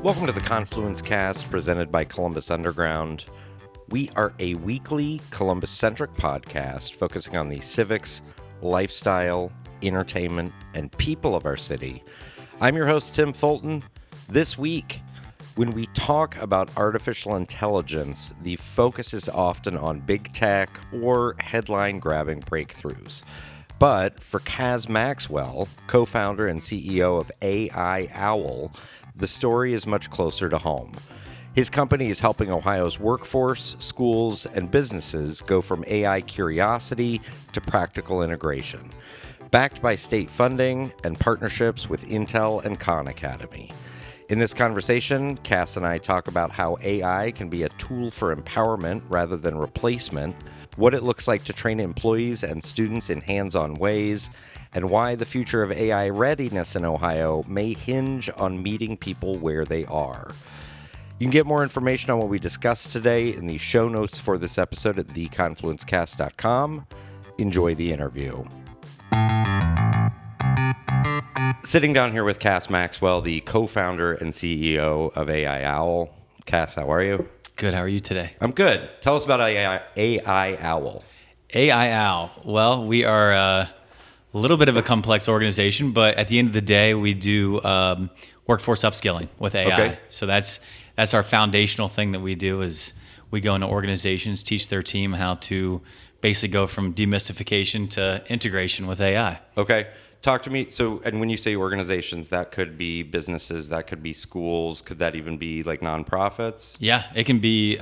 Welcome to the Confluence Cast presented by Columbus Underground. We are a weekly Columbus-centric podcast focusing on the civics, lifestyle, entertainment, and people of our city. I'm your host, Tim Fulton. This week, when we talk about artificial intelligence, the focus is often on big tech or headline-grabbing breakthroughs. But for Cas Maxwell, co-founder and CEO of AI Owl, the story is much closer to home. His company is helping Ohio's workforce, schools, and businesses go from AI curiosity to practical integration, backed by state funding and partnerships with Intel and Khan Academy. In this conversation, Cas and I talk about how AI can be a tool for empowerment rather than replacement, what it looks like to train employees and students in hands-on ways, and why the future of AI readiness in Ohio may hinge on meeting people where they are. You can get more information on what we discussed today in the show notes for this episode at theconfluencecast.com. Enjoy the interview. Sitting down here with Cas Maxwell, the co-founder and CEO of AI Owl. Cas, how are you? Good. How are you today? I'm good. Tell us about AI Owl. AI Owl. Well, we are a little bit of a complex organization, but at the end of the day, we do workforce upskilling with AI. Okay. So that's our foundational thing that we do is we go into organizations, teach their team how to basically go from demystification to integration with AI. Okay. Talk to me. So, and when you say organizations, that could be businesses, that could be schools, could that even be like nonprofits? Yeah, it can be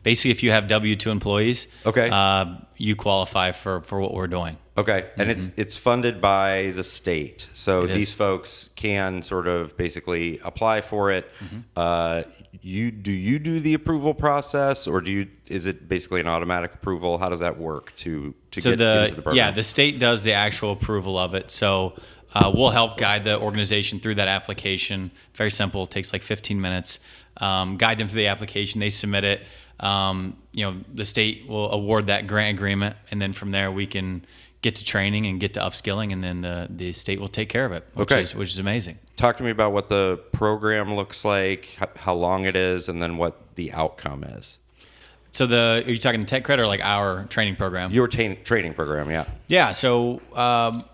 basically if you have W-2 employees, okay, you qualify for what we're doing. Okay. And it's funded by the state. So these is. folks can sort of basically apply for it. You do the approval process, or is it basically an automatic approval? How does that work to get into the program? Yeah, the state does the actual approval of it. So we'll help guide the organization through that application. Very simple. It takes like 15 minutes. Guide them through the application. They submit it. The state will award that grant agreement, and then from there we can get to training and get to upskilling, and then the state will take care of it, which is amazing. Talk to me about what the program looks like, how long it is, and then what the outcome is. So are you talking TechCred or like our training program? Your training program, yeah. Yeah, so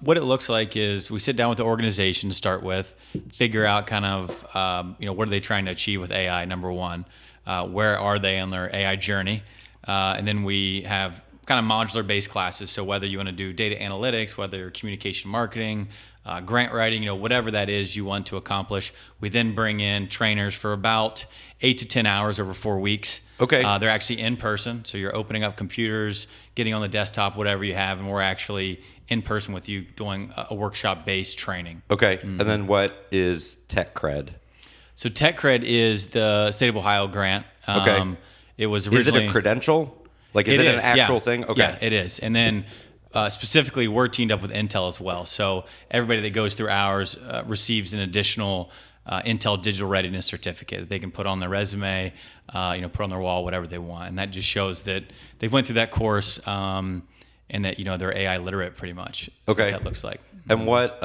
what it looks like is we sit down with the organization to start with, figure out kind of, what are they trying to achieve with AI, number one. Where are they on their AI journey? And then we have kind of modular-based classes. So whether you want to do data analytics, whether communication marketing, grant writing, whatever that is you want to accomplish, we then bring in trainers for about 8 to 10 hours over 4 weeks. Okay. They're actually in person, so you're opening up computers, getting on the desktop, whatever you have, and we're actually in person with you doing a workshop-based training. Okay. And then what is TechCred? So TechCred is the state of Ohio grant. Okay. It was originally... Is it a credential? Like, is it an actual thing? Okay. Yeah, it is. And then specifically, we're teamed up with Intel as well. So everybody that goes through ours receives an additional Intel digital readiness certificate that they can put on their resume, put on their wall, whatever they want. And that just shows that they went through that course and that, they're AI literate pretty much. Okay. What that looks like. And what,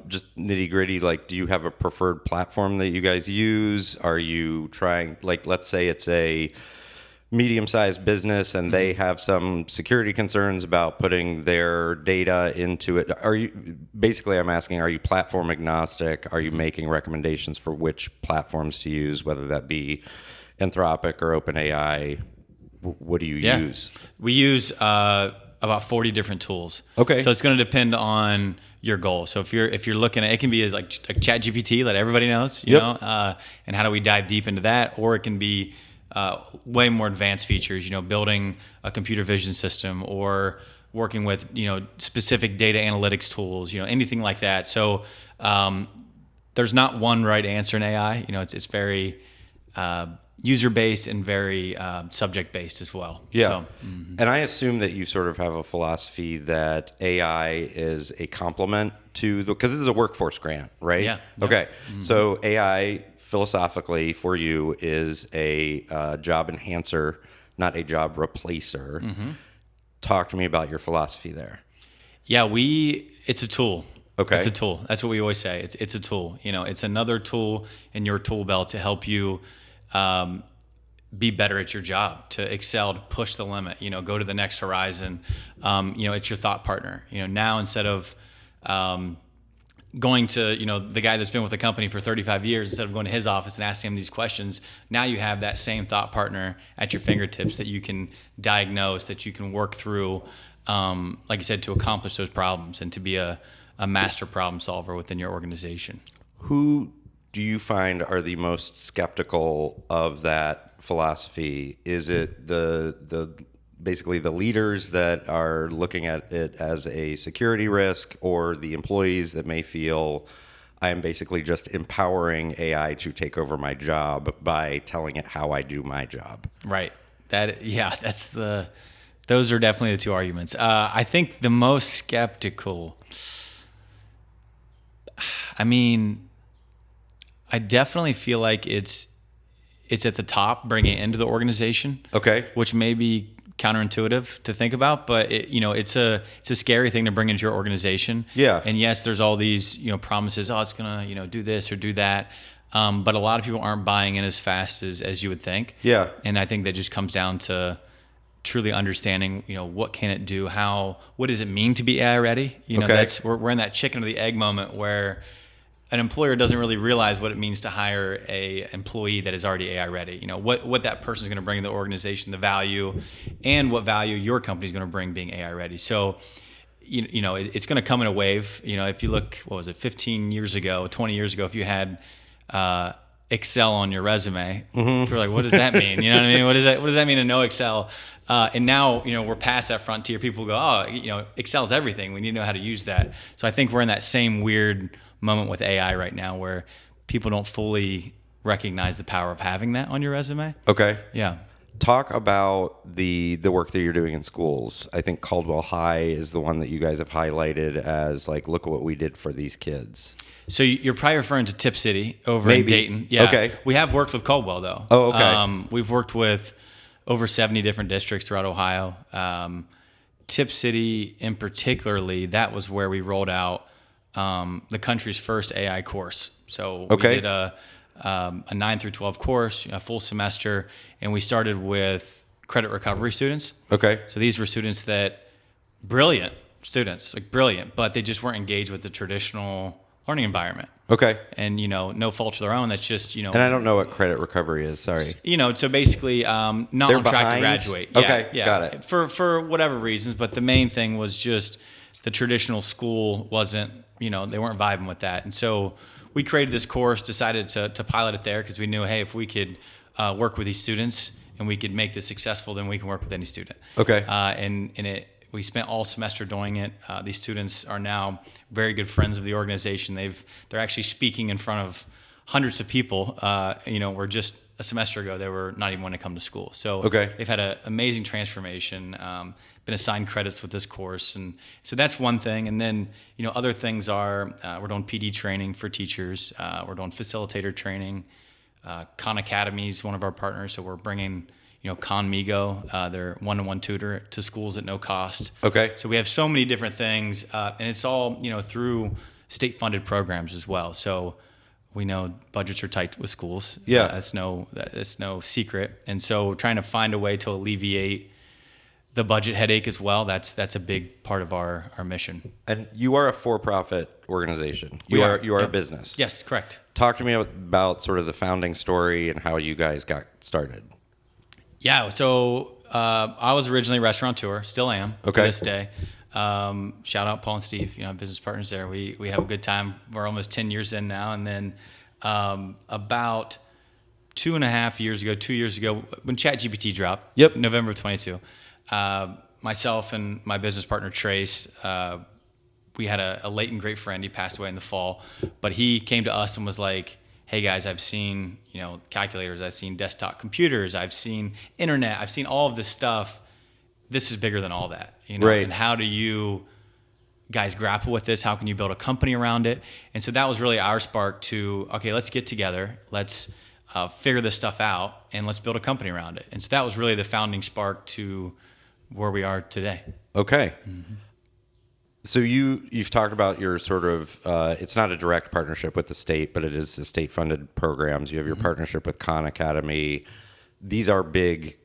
just nitty gritty, like, do you have a preferred platform that you guys use? Are you trying, like, let's say it's a medium-sized business and they have some security concerns about putting their data into it. I'm asking, are you platform agnostic? Are you making recommendations for which platforms to use, whether that be Anthropic or OpenAI? What do you use? We use about 40 different tools. Okay. So it's going to depend on your goal. So if you're looking at, it can be as like ChatGPT that everybody knows, you know, and how do we dive deep into that? Or it can be way more advanced features, building a computer vision system or working with, specific data analytics tools, anything like that. So there's not one right answer in AI. It's very user-based and very subject-based as well. Yeah. So, And I assume that you sort of have a philosophy that AI is a complement to because this is a workforce grant, right? Yeah. Okay. So AI philosophically for you is a job enhancer, not a job replacer. Talk to me about your philosophy there. Yeah, it's a tool. Okay. It's a tool. That's what we always say. It's a tool. It's another tool in your tool belt to help you be better at your job, to excel, to push the limit, go to the next horizon. It's your thought partner. Now instead of going to, the guy that's been with the company for 35 years, instead of going to his office and asking him these questions, now you have that same thought partner at your fingertips that you can diagnose, that you can work through, like you said, to accomplish those problems and to be a master problem solver within your organization. Who do you find are the most skeptical of that philosophy? Is it the basically the leaders that are looking at it as a security risk, or the employees that may feel I am basically just empowering AI to take over my job by telling it how I do my job? Right. Those are definitely the two arguments. I think the most skeptical, I definitely feel like it's at the top, bringing it into the organization. Okay. Which may be counterintuitive to think about, but it's a scary thing to bring into your organization. Yeah. And yes, there's all these promises. Oh, it's gonna do this or do that. But a lot of people aren't buying in as fast as you would think. Yeah. And I think that just comes down to truly understanding, what can it do? What does it mean to be AI ready? Okay. We're in that chicken or the egg moment where an employer doesn't really realize what it means to hire a employee that is already AI ready. What that person is going to bring to the organization, the value, and what value your company is going to bring being AI ready. So, it's going to come in a wave. If you look, 15 years ago, 20 years ago, if you had Excel on your resume, you're like, what does that mean? You know what I mean? What does that mean to know Excel? And now, we're past that frontier. People go, oh, Excel's everything. We need to know how to use that. So I think we're in that same weird moment with AI right now where people don't fully recognize the power of having that on your resume. Okay. Yeah. Talk about the work that you're doing in schools. I think Caldwell High is the one that you guys have highlighted as like, look what we did for these kids. So you're probably referring to Tip City over Maybe. in Dayton. Yeah. Okay. We have worked with Caldwell though. Oh, okay. We've worked with over 70 different districts throughout Ohio. Tip City in particularly, that was where we rolled out the country's first AI course. So we did a 9 through 12 course, a full semester, and we started with credit recovery students. Okay. So these were students brilliant students, but they just weren't engaged with the traditional learning environment. Okay. And, no fault of their own. That's just, And I don't know what credit recovery is. Sorry. So basically not They're on track behind? to graduate. Okay, Yeah. got it. For whatever reasons, but the main thing was just the traditional school wasn't, they weren't vibing with that. And so we created this course, decided to pilot it there because we knew, hey, if we could work with these students and we could make this successful, then we can work with any student. Okay. We spent all semester doing it. These students are now very good friends of the organization. They're actually speaking in front of hundreds of people. Where just a semester ago they were not even want to come to school. So they've had an amazing transformation. Been assigned credits with this course, and so that's one thing. And then other things are we're doing PD training for teachers. We're doing facilitator training. Khan Academy is one of our partners, so we're bringing Conmigo, their one-to-one tutor, to schools at no cost. Okay. So we have so many different things, and it's all through state-funded programs as well. So we know budgets are tight with schools. Yeah, that's no secret. And so trying to find a way to alleviate the budget headache as well. That's a big part of our mission. And you are a for-profit organization. You are a business. Yes, correct. Talk to me about sort of the founding story and how you guys got started. Yeah, so I was originally a restaurateur, still am to this day. Shout out Paul and Steve, business partners there. We have a good time. We're almost 10 years in now. And then about 2.5 years ago, 2 years ago, when ChatGPT dropped, November of 22, myself and my business partner, Trace, we had a late and great friend. He passed away in the fall, but he came to us and was like, hey guys, I've seen, calculators, I've seen desktop computers, I've seen internet, I've seen all of this stuff. This is bigger than all that, Right. And how do you guys grapple with this? How can you build a company around it? And so that was really our spark to, okay, let's get together, let's figure this stuff out, and let's build a company around it. And so that was really the founding spark to where we are today. Okay. So you've talked about your sort of it's not a direct partnership with the state, but it is the state-funded programs. You have your partnership with Khan Academy. These are big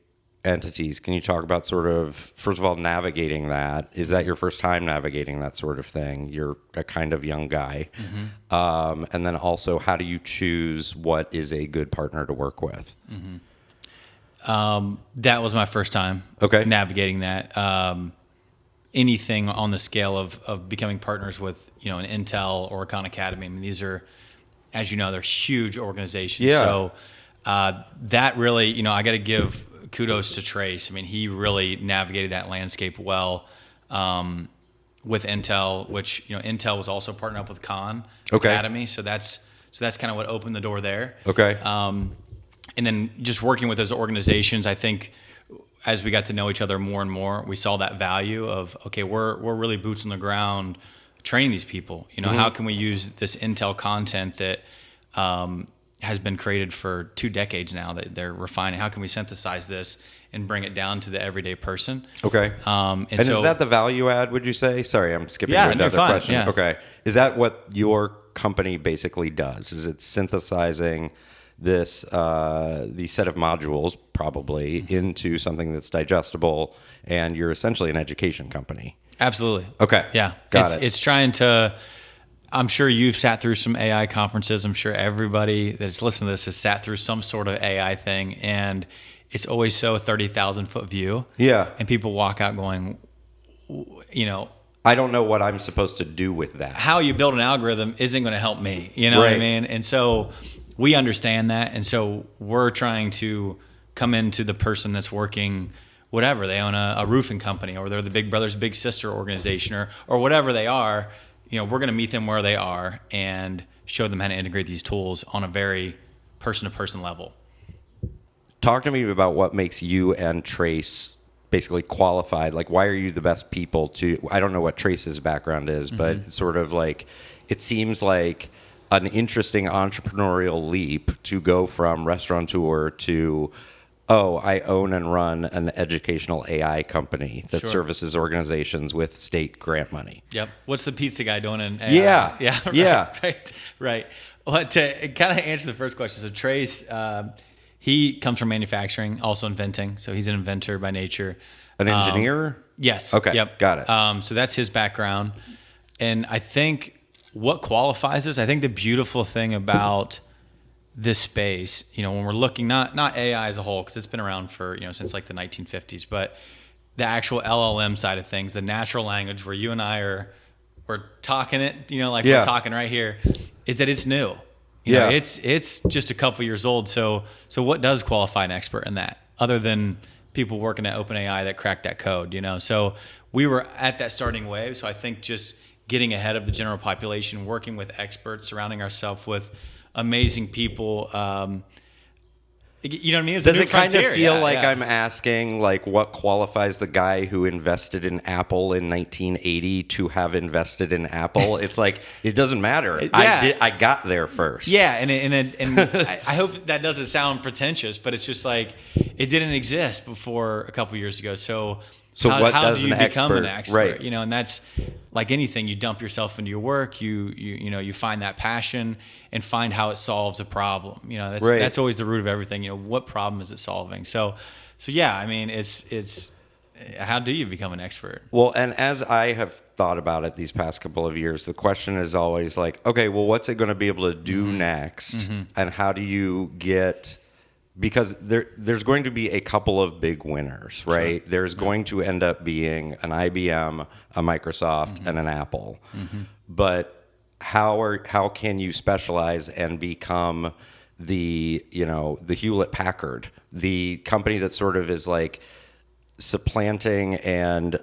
entities. Can you talk about sort of, first of all, navigating that? Is that your first time navigating that sort of thing? You're a kind of young guy. And then also, how do you choose what is a good partner to work with? That was my first time navigating that. Anything on the scale of becoming partners with, an Intel or a Khan Academy. I mean, these are, as you know, they're huge organizations. Yeah. So that really, I got to give kudos to Trace. I mean, he really navigated that landscape well with Intel, which, Intel was also partnered up with Khan Academy. So that's kind of what opened the door there. Okay. And then just working with those organizations, I think, as we got to know each other more and more, we saw that value of, okay, we're really boots on the ground training these people. How can we use this Intel content that has been created for 2 decades now that they're refining? How can we synthesize this and bring it down to the everyday person? Okay. And so, is that the value add, would you say? Sorry, I'm skipping to another question. Yeah. Okay. Is that what your company basically does? Is it synthesizing this the set of modules probably into something that's digestible, and you're essentially an education company? Absolutely. Okay. Yeah. Got it. It's trying to, I'm sure you've sat through some AI conferences. I'm sure everybody that's listening to this has sat through some sort of AI thing, and it's always so 30,000 foot view. Yeah. And people walk out going, I don't know what I'm supposed to do with that. How you build an algorithm isn't going to help me. You know what I mean? And so we understand that, and so we're trying to come into the person that's working, whatever, they own a roofing company, or they're the Big Brothers Big Sister organization, or whatever they are. We're going to meet them where they are and show them how to integrate these tools on a very person-to-person level. Talk to me about what makes you and Trace basically qualified. Like, why are you the best people to, I don't know what Trace's background is, but it's sort of like, it seems like an interesting entrepreneurial leap to go from restaurateur to, I own and run an educational AI company that services organizations with state grant money. Yep. What's the pizza guy doing in AI? Yeah. Right. Well, to kind of answer the first question, so Trace, he comes from manufacturing, also inventing. So he's an inventor by nature. An engineer? Yes. Okay. Yep. Got it. So that's his background. And I think what qualifies us, I think the beautiful thing about this space, when we're looking, not AI as a whole, because it's been around for, since like the 1950s, but the actual LLM side of things, the natural language where you and I we're talking it, we're talking right here, is that it's new. It's just a couple years old. So what does qualify an expert in that, other than people working at OpenAI that cracked that code? So we were at that starting wave. So I think just getting ahead of the general population, working with experts, surrounding ourselves with amazing people. You know what I mean? It's Does a new it kind frontier. of feel like I'm asking, like, what qualifies the guy who invested in Apple in 1980 to have invested in Apple? It's like, it doesn't matter. I got there first. Yeah, and I hope that doesn't sound pretentious, but it's just like, it didn't exist before a couple years ago. So how do you become an expert? Right. And that's like anything. You dump yourself into your work. You find that passion and find how it solves a problem. That's always the root of everything. What problem is it solving? So yeah. I mean, it's how do you become an expert? Well, and as I have thought about it these past couple of years, the question is always like, okay, well, what's it going to be able to do next, and how do you get? Because there's going to be a couple of big winners, right? Sure. There's going to end up being an IBM, a Microsoft, and an Apple. But how can you specialize and become the Hewlett Packard, the company that sort of is like supplanting and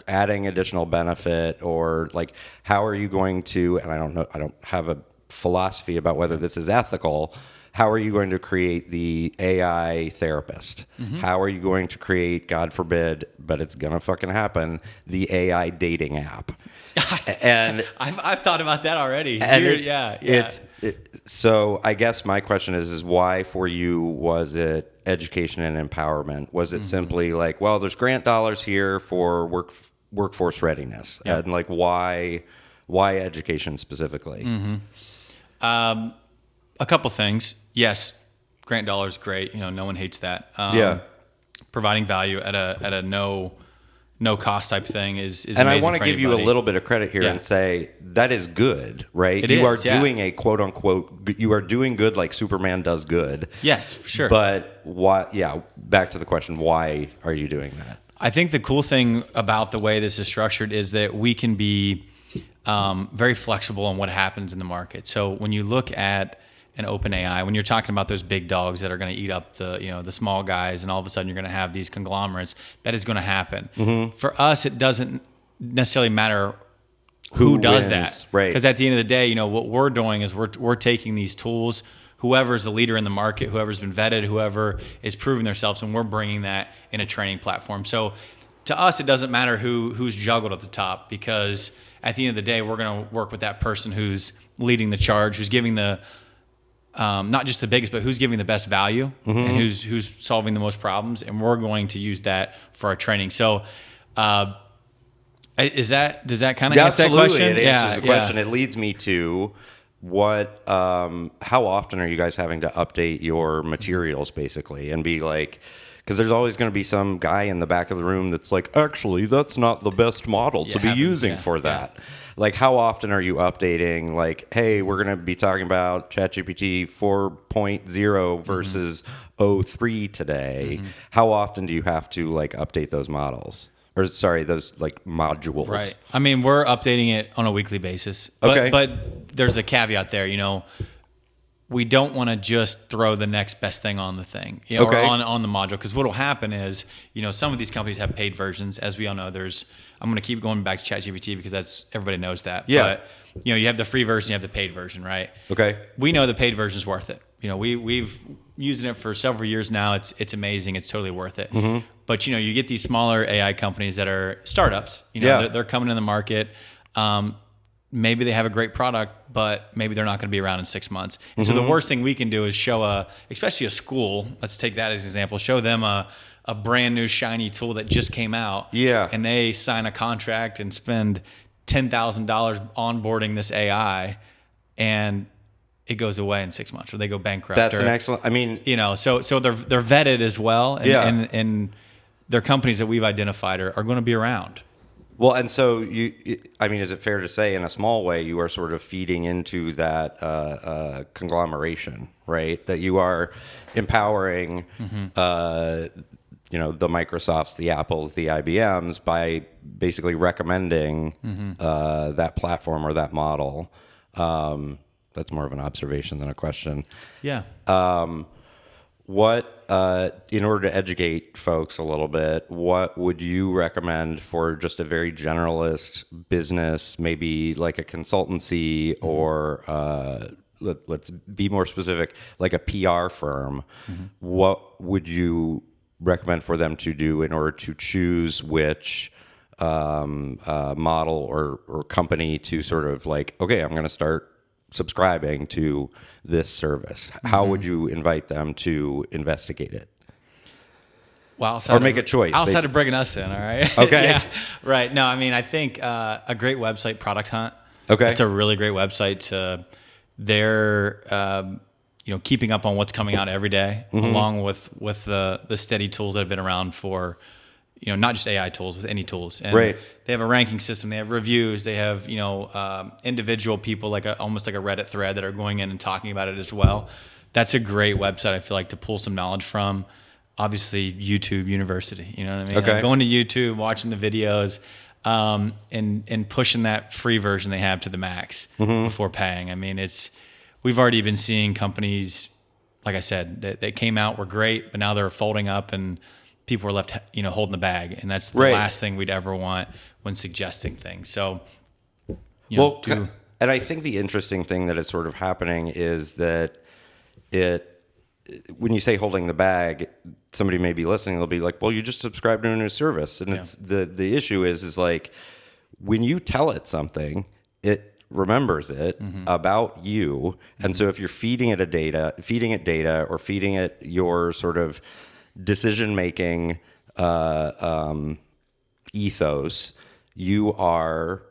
adding additional benefit, or like, how are you going to? And I don't know. I don't have a philosophy about whether this is ethical. How are you going to create the AI therapist? How are you going to create, God forbid, but it's going to fucking happen, the AI dating app? And I've thought about that already. And so I guess my question is why for you was it education and empowerment? Was it simply like, well, there's grant dollars here for workforce readiness, Yeah. and like why education specifically? A couple things. Yes, grant dollars, great. No one hates that. Yeah. Providing value at a no cost type thing is And I amazing want to for give you a anybody. little bit of credit here Yeah. and say that is good, right? It you are is, yeah. doing a quote unquote, you are doing good like Superman does good. Yes, for sure. But why? Yeah. Back to the question: why are you doing that? I think the cool thing about the way this is structured is that we can be very flexible on what happens in the market. So when you look at an open AI, when you're talking about those big dogs that are going to eat up the small guys, and all of a sudden you're going to have these conglomerates, that is going to happen. For us, it doesn't necessarily matter who does wins, that, right? Because at the end of the day, what we're doing is we're taking these tools. Whoever's the leader in the market, whoever's been vetted, whoever is proving themselves, and we're bringing that in a training platform. So to us, it doesn't matter who's juggled at the top, because at the end of the day, we're going to work with that person who's leading the charge, who's giving the not just the biggest, but who's giving the best value and who's solving the most problems, and we're going to use that for our training. So does that kind of answer that question? It answers the question. It leads me to what how often are you guys having to update your materials basically, and be like, because there's always going to be some guy in the back of the room that's like, actually that's not the best model to be using for that. Like, how often are you updating, like, hey, we're going to be talking about ChatGPT 4.0 versus 03 today. How often do you have to like update those models? Or sorry, those like modules. Right. I mean, we're updating it on a weekly basis. Okay. But there's a caveat there, we don't want to just throw the next best thing on the thing, or on the module. Because what will happen is, some of these companies have paid versions. As we all know, I'm going to keep going back to ChatGPT because everybody knows that. Yeah. But, you have the free version, you have the paid version, right? Okay. We know the paid version is worth it. We've using it for several years now. It's amazing. It's totally worth it. But, you get these smaller AI companies that are startups. They're coming in the market. Maybe they have a great product, but maybe they're not going to be around in 6 months. And so the worst thing we can do is show especially a school, let's take that as an example, show them a brand new shiny tool that just came out. Yeah. And they sign a contract and spend $10,000 onboarding this AI, and it goes away in 6 months, or they go bankrupt. That's an excellent, I mean, so they're vetted as well. And, Yeah. and they're companies that we've identified are going to be around. well, and so is it fair to say in a small way, you are sort of feeding into that conglomeration, right? That you are empowering, the Microsofts, the Apples, the IBMs by basically recommending that platform or that model. That's more of an observation than a question. Yeah. What, in order to educate folks a little bit, what would you recommend for just a very generalist business, maybe like a consultancy or let's be more specific, like a PR firm? What would you recommend for them to do in order to choose which model or company to sort of like, okay, I'm going to start subscribing to this service? How would you invite them to investigate it? Well, or make a choice. Outside of bringing us in, all right? Okay. Yeah, right. No, I mean, I think a great website, Product Hunt. Okay. It's a really great website. They're keeping up on what's coming out every day, along with the steady tools that have been around for, not just AI tools, with any tools. And Right. they have a ranking system. They have reviews. They have, individual people, almost like a Reddit thread, that are going in and talking about it as well. That's a great website, I feel like, to pull some knowledge from. Obviously, YouTube University. You know what I mean? Okay. Like going to YouTube, watching the videos, and pushing that free version they have to the max before paying. I mean, we've already been seeing companies, like I said, that came out, were great, but now they're folding up and people are left, holding the bag. And that's the last thing we'd ever want when suggesting things. So, and I think the interesting thing that is sort of happening is that when you say holding the bag, somebody may be listening, they'll be like, well, you just subscribed to a new service. And it's the issue is like, when you tell it something, it remembers it about you. And so if you're feeding it data or feeding it your sort of decision-making ethos, you are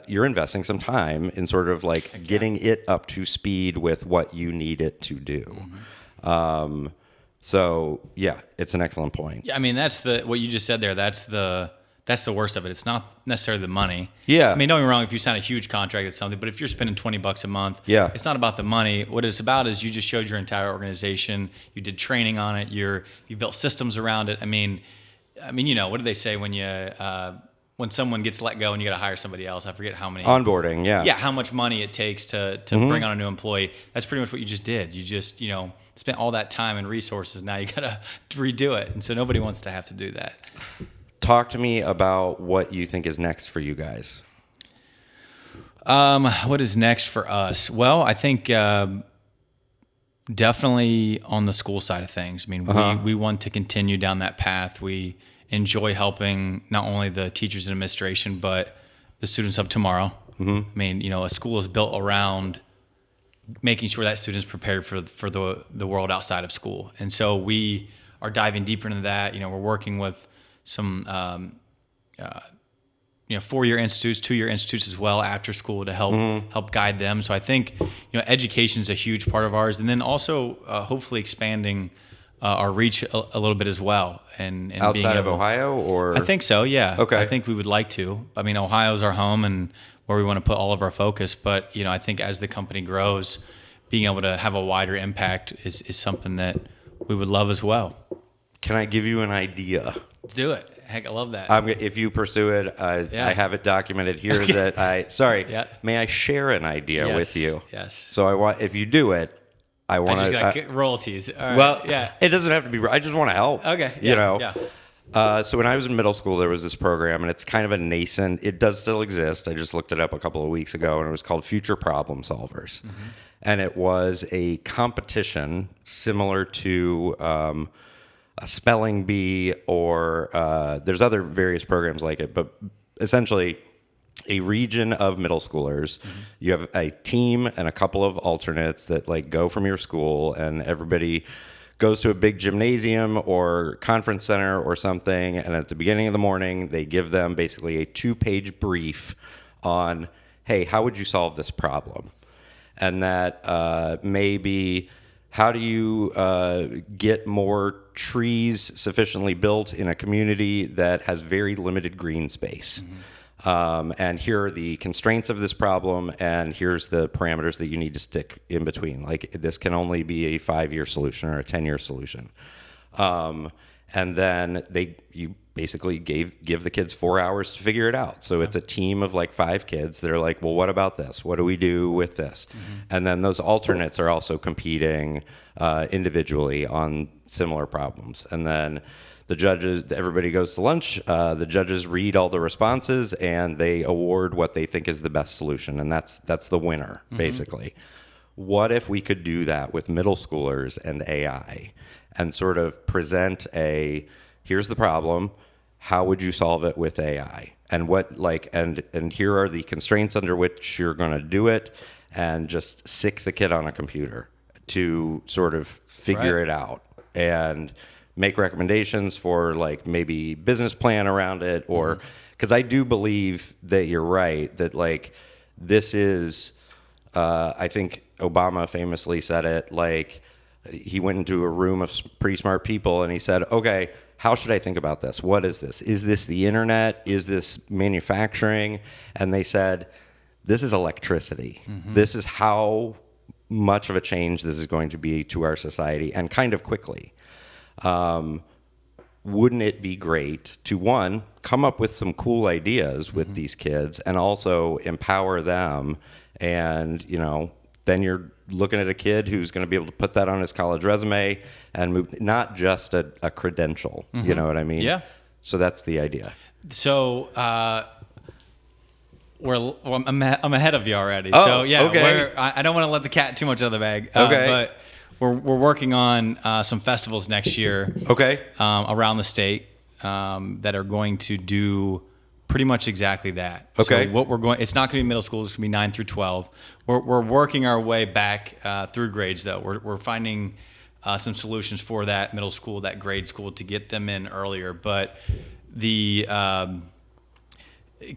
you're investing some time in sort of like getting it up to speed with what you need it to do. So yeah, it's an excellent point. Yeah, I mean, that's what you just said there. That's the worst of it. It's not necessarily the money. Yeah. I mean, don't get me wrong. If you sign a huge contract, it's something. But if you're spending $20 a month, yeah, it's not about the money. What it's about is you just showed your entire organization. You did training on it. You built systems around it. I mean, what do they say when someone gets let go and you got to hire somebody else? I forget how many onboarding. Yeah. Yeah, how much money it takes to bring on a new employee. That's pretty much what you just did. You just spent all that time and resources. Now you got to redo it, and so nobody wants to have to do that. Talk to me about what you think is next for you guys. What is next for us? Well, I think definitely on the school side of things. I mean, we want to continue down that path. We enjoy helping not only the teachers and administration, but the students of tomorrow. I mean, a school is built around making sure that students prepared for the world outside of school. And so we are diving deeper into that. We're working with some 4-year institutes, 2-year institutes as well after school to help guide them. So I think education is a huge part of ours, and then also hopefully expanding our reach a little bit as well. And outside of Ohio, or I think so. Yeah. Okay. I think we would like to. I mean, Ohio's our home and where we want to put all of our focus. But I think as the company grows, being able to have a wider impact is something that we would love as well. Can I give you an idea? Do it. Heck, I love that. If you pursue it, I have it documented here may I share an idea with you? Yes. So if you do it, I want to get royalties. All right. Well, it doesn't have to be. I just want to help. Okay. Yeah. So when I was in middle school, there was this program, and it's kind of a nascent. It does still exist. I just looked it up a couple of weeks ago, and it was called Future Problem Solvers, and it was a competition similar to a spelling bee, or there's other various programs like it, but essentially a region of middle schoolers. You have a team and a couple of alternates that go from your school, and everybody goes to a big gymnasium or conference center or something, and at the beginning of the morning they give them basically a 2-page brief on, hey, how would you solve this problem? And that maybe how do you get more trees sufficiently built in a community that has very limited green space? And here are the constraints of this problem, and here's the parameters that you need to stick in between. This can only be a 5-year solution or a 10-year solution. And then you basically give the kids 4 hours to figure it out. So it's a team of 5 kids that are like, well, what about this? What do we do with this? And then those alternates are also competing individually on similar problems. And then the judges, everybody goes to lunch. The judges read all the responses, and they award what they think is the best solution, and that's the winner, basically. What if we could do that with middle schoolers and AI, and sort of present here's the problem, how would you solve it with AI, and and here are the constraints under which you're going to do it, and just sick the kid on a computer to sort of figure it out and make recommendations for maybe business plan around it, or because I do believe that you're right that this is I think Obama famously said it, he went into a room of pretty smart people and he said, okay, how should I think about this? What is this? Is this the internet? Is this manufacturing? And they said, this is electricity. This is how much of a change this is going to be to our society, and kind of quickly. Wouldn't it be great to, one, come up with some cool ideas with these kids, and also empower them, and then you're looking at a kid who's going to be able to put that on his college resume and move, not just a credential. You know what I mean? Yeah. So that's the idea. So I'm ahead of you already. Oh, so yeah, okay. I don't want to let the cat too much out of the bag. Okay. But we're working on some festivals next year. Okay. Around the state that are going to do pretty much exactly that. Okay. So it's not going to be middle school. It's going to be 9 through 12. We're working our way back through grades though. We're finding some solutions for that middle school, that grade school, to get them in earlier. But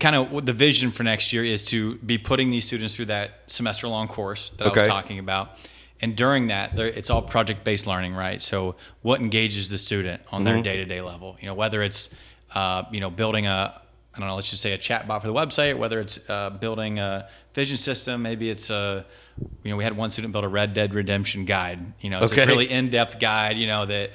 kind of what the vision for next year is to be putting these students through that semester-long course that I was talking about. And during that, it's all project-based learning, right? So what engages the student on their day-to-day level? Whether it's, building let's just say a chat bot for the website, whether it's building a vision system, maybe it's we had one student build a Red Dead Redemption guide, it's a really in-depth guide, that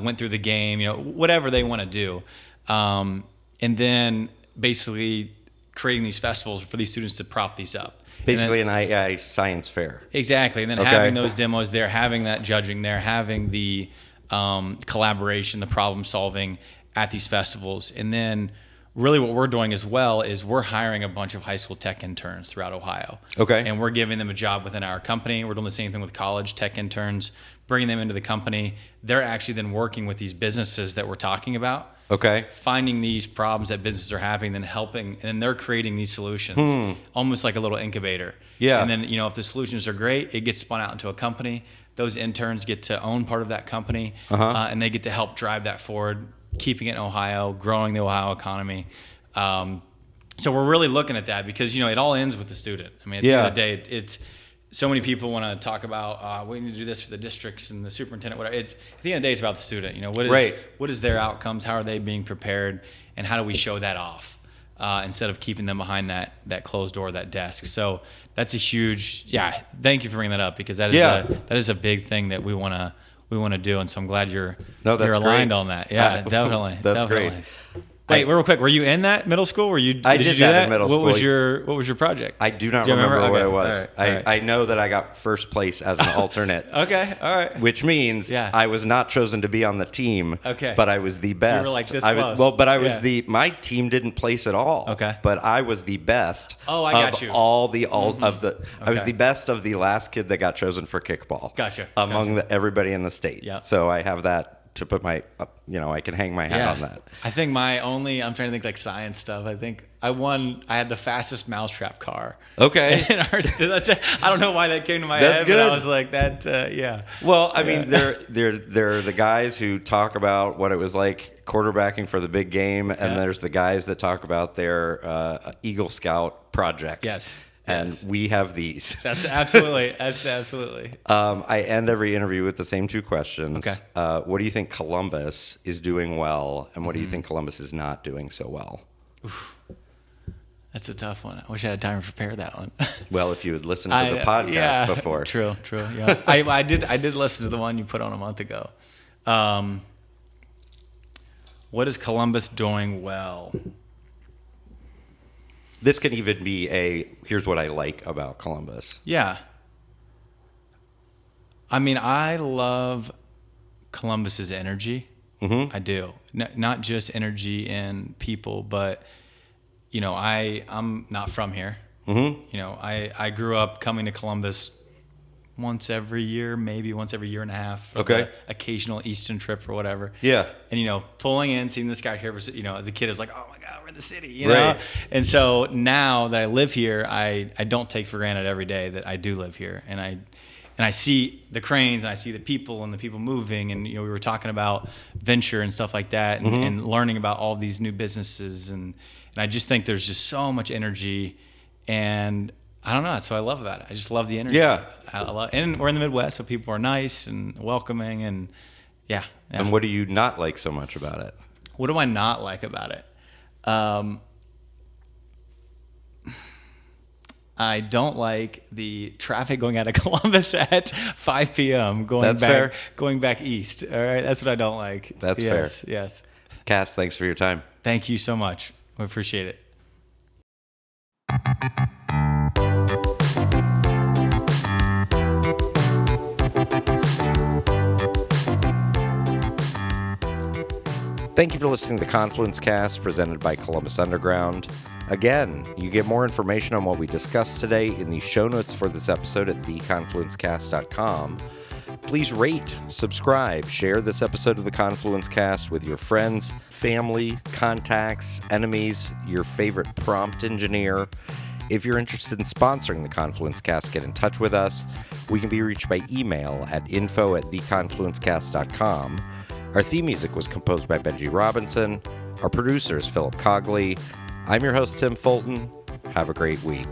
went through the game, whatever they want to do. And then basically creating these festivals for these students to prop these up. Basically an AI science fair. Exactly. And then having those demos there, having that judging there, having the collaboration, the problem solving at these festivals. And then really what we're doing as well is we're hiring a bunch of high school tech interns throughout Ohio. And we're giving them a job within our company. We're doing the same thing with college tech interns, bringing them into the company. They're actually then working with these businesses that we're talking about. Finding these problems that businesses are having, then helping, and they're creating these solutions, almost like a little incubator. And then, if the solutions are great, it gets spun out into a company. Those interns get to own part of that company, and they get to help drive that forward, keeping it in Ohio, growing the Ohio economy. So we're really looking at that because, it all ends with the student. I mean, at the end of the day, it's so many people want to talk about we need to do this for the districts and the superintendent. Whatever. At the end of the day, it's about the student. What is their outcomes? How are they being prepared? And how do we show that off instead of keeping them behind that closed door, that desk? So that's a huge Thank you for bringing that up because that is a big thing that we want to do. And so I'm glad you're aligned on that. Yeah, definitely. That's great. Wait, real quick. Were you in that middle school? Did you do that in middle school. What was your project? I do not remember what it was. All right. I know that I got first place as an alternate. Okay. All right. Which means I was not chosen to be on the team. Okay. But I was the best. You were like this close. My team didn't place at all. Okay. But I was the best. Oh, I got you. I was the best of the last kid that got chosen for kickball. Gotcha. Among everybody in the state. Yeah. So I have that to put my, I can hang my hat on that. I think I'm trying to think like science stuff. I think I had the fastest mousetrap car. Okay. I don't know why that came to my head, but I was like that, Well, I mean, they're the guys who talk about what it was like quarterbacking for the big game, and there's the guys that talk about their Eagle Scout project. Yes. And we have these. That's absolutely. I end every interview with the same two questions. Okay. What do you think Columbus is doing well, and what do you think Columbus is not doing so well? Oof. That's a tough one. I wish I had time to prepare that one. Well, if you had listened to the podcast before. True. Yeah. I did listen to the one you put on a month ago. What is Columbus doing well? This can even be here's what I like about Columbus. Yeah. I mean, I love Columbus's energy. I do. Not just energy in people, but, I'm not from here. I grew up coming to Columbus once every year, maybe once every year and a half. For the occasional Eastern trip or whatever. Yeah. And, pulling in, seeing the skyscrapers, as a kid, it was like, oh my God, we're in the city, you know? And so now that I live here, I don't take for granted every day that I do live here. And I see the cranes and I see the people moving. And, we were talking about venture and stuff like that and learning about all these new businesses. And I just think there's just so much energy, and I don't know. That's what I love about it. I just love the energy. Yeah. And we're in the Midwest, so people are nice and welcoming, and yeah. And what do you not like so much about it? What do I not like about it? I don't like the traffic going out of Columbus at 5 p.m. going back east. All right, that's what I don't like. That's fair. Yes. Cas, thanks for your time. Thank you so much. We appreciate it. Thank you for listening to the Confluence Cast presented by Columbus Underground. Again, you get more information on what we discussed today in the show notes for this episode at theconfluencecast.com. Please rate, subscribe, share this episode of the Confluence Cast with your friends, family, contacts, enemies, your favorite prompt engineer. If you're interested in sponsoring the Confluence Cast, get in touch with us. We can be reached by email at info@theconfluencecast.com. Our theme music was composed by Benji Robinson. Our producer is Philip Cogley. I'm your host, Tim Fulton. Have a great week.